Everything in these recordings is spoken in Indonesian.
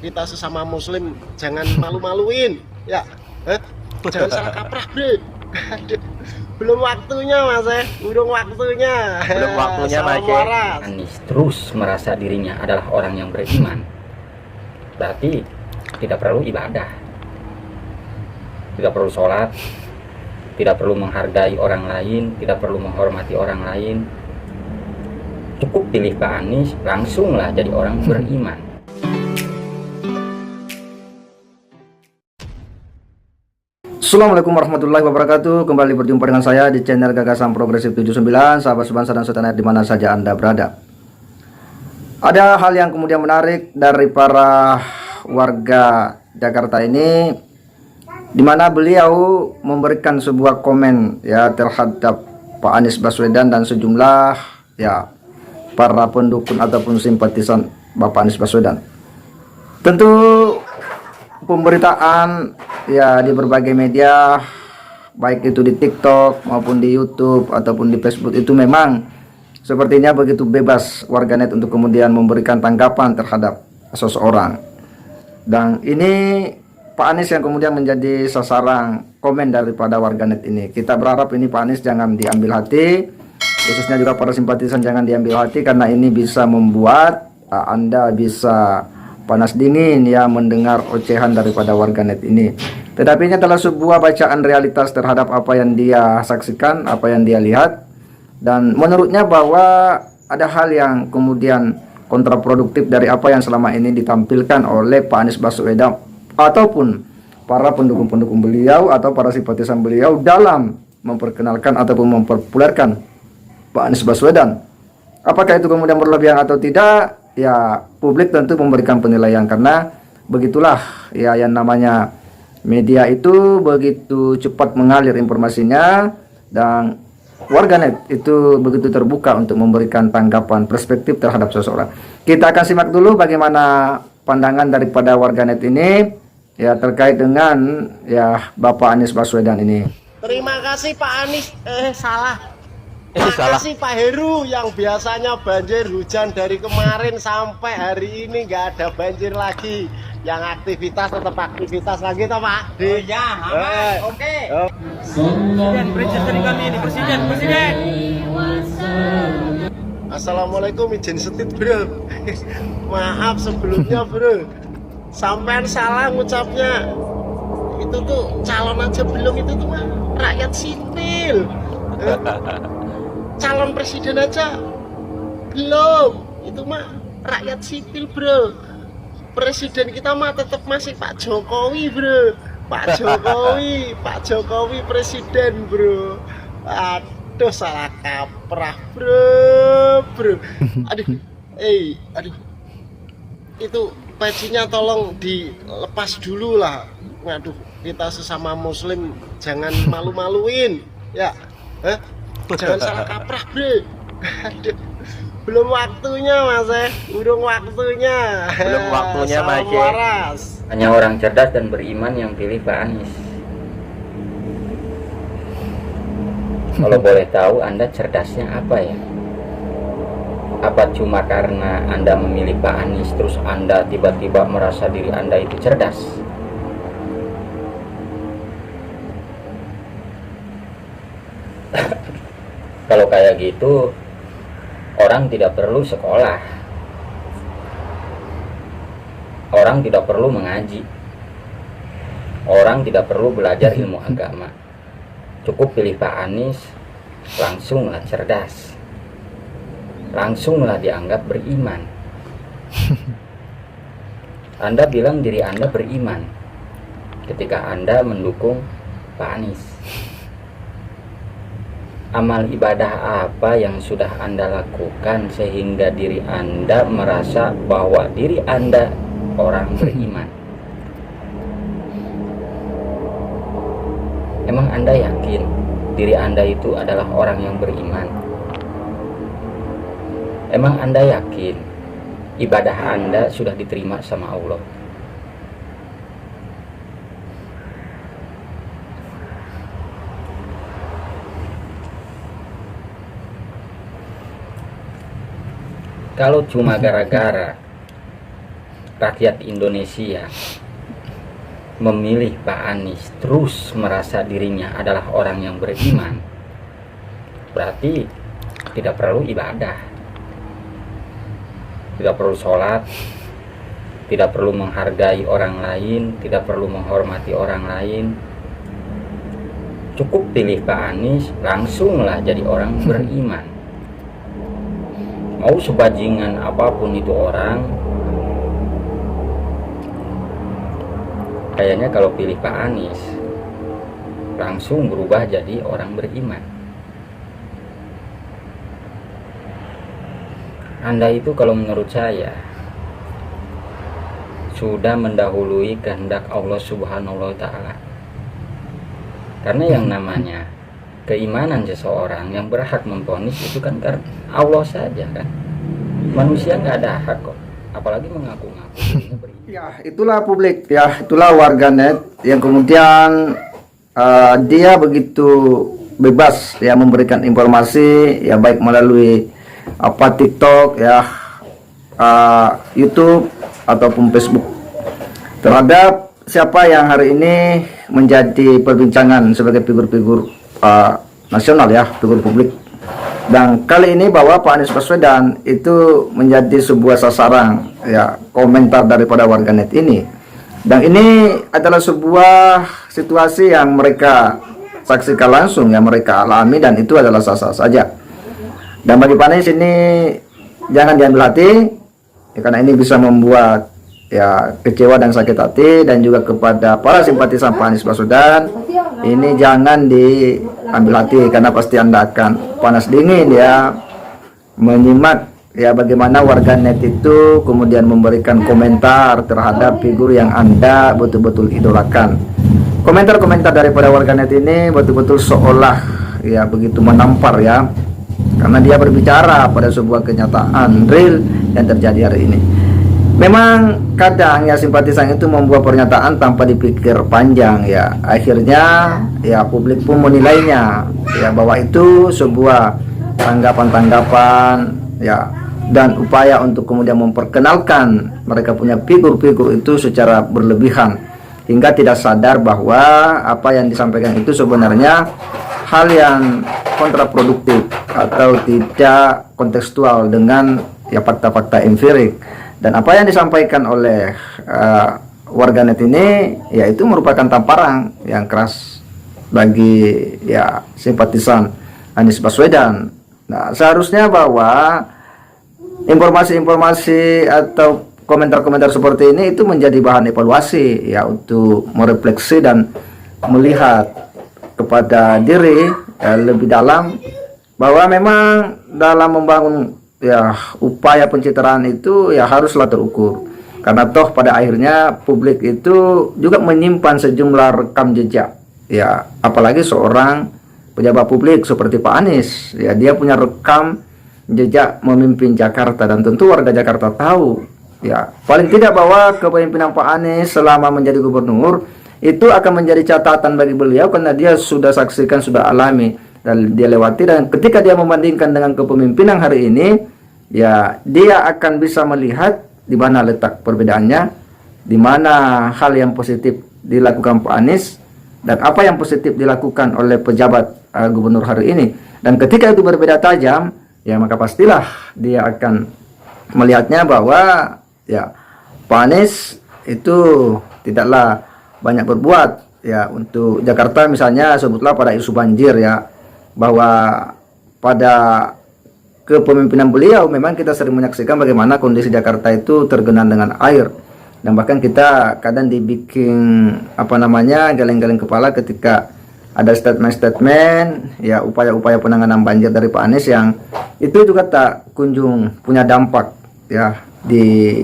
kita sesama muslim jangan malu-maluin ya. Jangan salah kaprah bro. Belum waktunya mas belum waktunya mas Anies terus merasa dirinya adalah orang yang beriman, berarti tidak perlu ibadah, tidak perlu sholat, tidak perlu menghargai orang lain, tidak perlu menghormati orang lain. Cukup pilih Pak Anies, langsunglah jadi orang beriman. Assalamualaikum warahmatullahi wabarakatuh. Kembali berjumpa dengan saya di channel Gagasan Progresif 79. Sahabat sebangsa dan setanah di mana saja Anda berada. Ada hal yang kemudian menarik dari para warga Jakarta ini, di mana beliau memberikan sebuah komen ya terhadap Pak Anies Baswedan dan sejumlah ya para pendukung ataupun simpatisan Bapak Anies Baswedan. Tentu pemberitaan ya di berbagai media, baik itu di TikTok maupun di YouTube ataupun di Facebook, itu memang sepertinya begitu bebas warganet untuk kemudian memberikan tanggapan terhadap seseorang. Dan ini Pak Anies yang kemudian menjadi sasaran komen daripada warganet ini. Kita berharap ini Pak Anies jangan diambil hati, khususnya juga para simpatisan jangan diambil hati, karena ini bisa membuat Anda bisa panas dingin ya mendengar ocehan daripada warganet ini. Tetapi ini adalah sebuah bacaan realitas terhadap apa yang dia saksikan, apa yang dia lihat, dan menurutnya bahwa ada hal yang kemudian kontraproduktif dari apa yang selama ini ditampilkan oleh Pak Anies Baswedan ataupun para pendukung-pendukung beliau atau para simpatisan beliau dalam memperkenalkan ataupun mempopulerkan Pak Anies Baswedan. Apakah itu kemudian berlebihan atau tidak? Ya, publik tentu memberikan penilaian, karena begitulah ya yang namanya media itu begitu cepat mengalir informasinya, dan warganet itu begitu terbuka untuk memberikan tanggapan perspektif terhadap seseorang. Kita akan simak dulu bagaimana pandangan daripada warganet ini ya terkait dengan ya Bapak Anies Baswedan ini. Terima kasih Pak Anies, salah. Terima kasih Pak Heru yang biasanya banjir hujan dari kemarin sampai hari ini nggak ada banjir lagi. Yang aktivitas tetap aktivitas lagi toh Pak? Oh iya, aman. Oke. Presiden kami ini presiden. Assalamualaikum, izin setit bro. Maaf sebelumnya bro. Sampean salah ngucapnya. Itu tuh calon aja belum, itu tuh mah rakyat sipil. Calon presiden aja belum, itu mah rakyat sipil bro. Presiden kita mah tetap masih Pak Jokowi bro. Pak Jokowi presiden bro. Aduh salah kaprah bro. Aduh itu pacinya tolong dilepas dulu lah. Waduh, kita sesama muslim jangan malu-maluin ya. Jangan salah kaprah bro. Aduh, belum waktunya mas belum waktunya mas. Hanya orang cerdas dan beriman yang pilih Pak Anies. Kalau boleh tahu Anda cerdasnya apa ya? Apa cuma karena Anda memilih Pak Anies terus Anda tiba-tiba merasa diri Anda itu cerdas? Kalau kayak gitu, orang tidak perlu sekolah, orang tidak perlu mengaji, orang tidak perlu belajar ilmu agama. Cukup pilih Pak Anies, langsunglah cerdas, langsunglah dianggap beriman. Anda bilang diri Anda beriman ketika Anda mendukung Pak Anies. Amal ibadah apa yang sudah Anda lakukan sehingga diri Anda merasa bahwa diri Anda orang beriman? Emang Anda yakin diri Anda itu adalah orang yang beriman? Emang Anda yakin ibadah Anda sudah diterima sama Allah? Kalau cuma gara-gara rakyat Indonesia memilih Pak Anies terus merasa dirinya adalah orang yang beriman, berarti tidak perlu ibadah, tidak perlu sholat, tidak perlu menghargai orang lain, tidak perlu menghormati orang lain. Cukup pilih Pak Anies, langsunglah jadi orang beriman. Mau sebajingan apapun itu orang, kayaknya kalau pilih Pak Anies langsung berubah jadi orang beriman. Anda itu kalau menurut saya sudah mendahului kehendak Allah Subhanahu wa Ta'ala. Karena yang namanya keimanan seseorang yang berhak memvonis itu kan karena Allah saja kan. Manusia nggak ada hak kok, apalagi mengaku-ngaku dirinya beriman. Ya, itulah publik, ya, itulah warganet yang kemudian dia begitu bebas ya memberikan informasi ya, baik melalui TikTok ya, YouTube ataupun Facebook, terhadap siapa yang hari ini menjadi perbincangan sebagai figur-figur nasional ya, figur publik. Dan kali ini bahwa Pak Anies Baswedan itu menjadi sebuah sasaran ya komentar daripada warganet ini. Dan ini adalah sebuah situasi yang mereka saksikan langsung, yang mereka alami, dan itu adalah sah-sah saja. Dan bagi Pak Anies ini jangan diambil hati ya, karena ini bisa membuat ya kecewa dan sakit hati. Dan juga kepada para simpatisan Pak Anies Baswedan, ini jangan diambil hati karena pasti Anda akan panas dingin ya menyimak ya bagaimana warganet itu kemudian memberikan komentar terhadap figur yang Anda betul-betul idolakan. Komentar-komentar daripada warganet ini betul-betul seolah ya begitu menampar ya, karena dia berbicara pada sebuah kenyataan real yang terjadi hari ini. Memang kadang ya simpatisan itu membuat pernyataan tanpa dipikir panjang ya, akhirnya ya publik pun menilainya ya bahwa itu sebuah tanggapan-tanggapan ya dan upaya untuk kemudian memperkenalkan mereka punya figur-figur itu secara berlebihan, hingga tidak sadar bahwa apa yang disampaikan itu sebenarnya hal yang kontraproduktif atau tidak kontekstual dengan ya fakta-fakta empirik. Dan apa yang disampaikan oleh warganet ini ya itu merupakan tamparan yang keras bagi ya simpatisan Anies Baswedan. Nah, seharusnya bahwa informasi-informasi atau komentar-komentar seperti ini itu menjadi bahan evaluasi ya untuk merefleksi dan melihat kepada diri lebih dalam, bahwa memang dalam membangun ya upaya pencitraan itu ya haruslah terukur, karena toh pada akhirnya publik itu juga menyimpan sejumlah rekam jejak ya, apalagi seorang pejabat publik seperti Pak Anies ya, dia punya rekam jejak memimpin Jakarta, dan tentu warga Jakarta tahu ya paling tidak bahwa kepemimpinan Pak Anies selama menjadi gubernur itu akan menjadi catatan bagi beliau, karena dia sudah saksikan, sudah alami dan dia lewati. Dan ketika dia membandingkan dengan kepemimpinan hari ini ya, dia akan bisa melihat di mana letak perbedaannya, di mana hal yang positif dilakukan Pak Anies dan apa yang positif dilakukan oleh pejabat gubernur hari ini. Dan ketika itu berbeda tajam ya, maka pastilah dia akan melihatnya bahwa ya Pak Anies itu tidaklah banyak berbuat ya untuk Jakarta. Misalnya sebutlah pada isu banjir ya, bahwa pada kepemimpinan beliau memang kita sering menyaksikan bagaimana kondisi Jakarta itu tergenang dengan air, dan bahkan kita kadang dibikin geleng-geleng kepala ketika ada statement-statement ya upaya-upaya penanganan banjir dari Pak Anies yang itu juga tak kunjung punya dampak ya di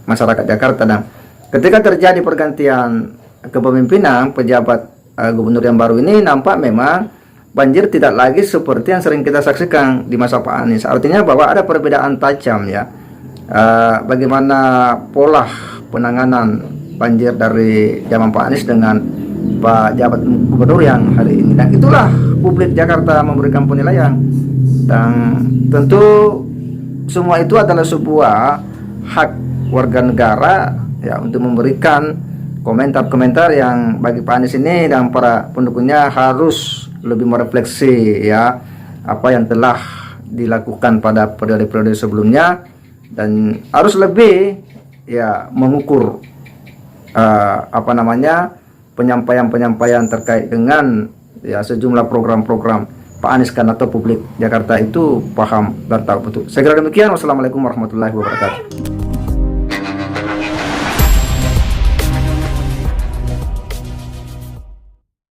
masyarakat Jakarta. Dan ketika terjadi pergantian kepemimpinan pejabat gubernur yang baru ini, nampak memang banjir tidak lagi seperti yang sering kita saksikan di masa Pak Anies. Artinya bahwa ada perbedaan tajam ya, bagaimana pola penanganan banjir dari zaman Pak Anies dengan Pak jabat gubernur yang hari ini. Dan itulah publik Jakarta memberikan penilaian, dan tentu semua itu adalah sebuah hak warga negara ya untuk memberikan komentar-komentar yang bagi Pak Anies ini dan para pendukungnya harus lebih merefleksi ya apa yang telah dilakukan pada periode-periode sebelumnya, dan harus lebih ya mengukur penyampaian-penyampaian terkait dengan ya sejumlah program-program Pak Anies, karena publik Jakarta itu paham dan tahu betul. Saya kira demikian. Wassalamualaikum warahmatullahi wabarakatuh.